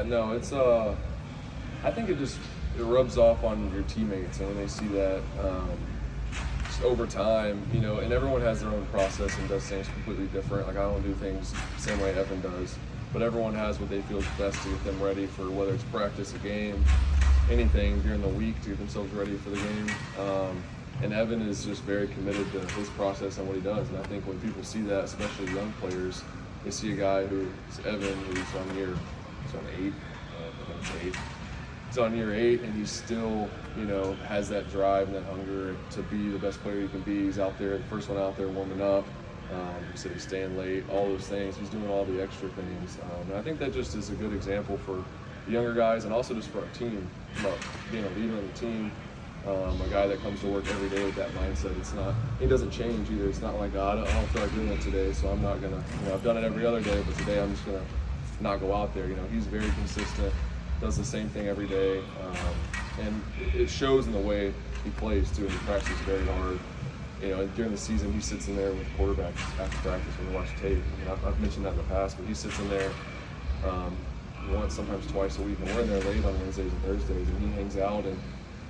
No, it's I think it rubs off on your teammates, and when they see that just over time, and everyone has their own process and does things completely different. Like I don't do things the same way Evan does, but everyone has what they feel is best to get them ready for whether it's practice, a game, anything during the week to get themselves ready for the game. And Evan is just very committed to his process and what he does. And I think when people see that, especially young players, they see a guy who's Evan, who's on year 8. I think it's 8. He's on year 8, and he still, has that drive and that hunger to be the best player he can be. He's out there, the first one out there warming up. He said he's staying late, all those things. He's doing all the extra things. And I think that just is a good example for the younger guys and also just for our team about being a leader on the team. A guy that comes to work every day with that mindset. He doesn't change either. It's not like, I don't feel like doing it today, so I'm not gonna, I've done it every other day, but today I'm just gonna not go out there. He's very consistent, does the same thing every day, and it shows in the way he plays too, and he practices very hard. And during the season, he sits in there with quarterbacks after practice when we watch tape. I've mentioned that in the past, but he sits in there once, sometimes twice a week, and we're in there late on Wednesdays and Thursdays, and he hangs out. And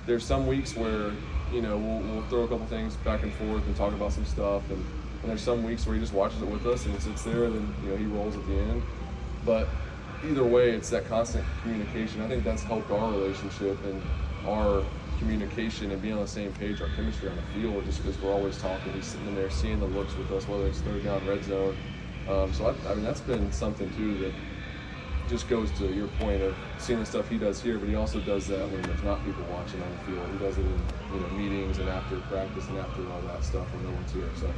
there's some weeks where, we'll throw a couple things back and forth and talk about some stuff, and there's some weeks where he just watches it with us and sits there, and then, he rolls at the end. But either way, it's that constant communication. I think that's helped our relationship and our communication and being on the same page, our chemistry on the field, just because we're always talking. He's sitting in there seeing the looks with us, whether it's third down, red zone. So that's been something too that just goes to your point of seeing the stuff he does here, but he also does that when there's not people watching on the field. He does it in meetings and after practice and after all that stuff when no one's here. So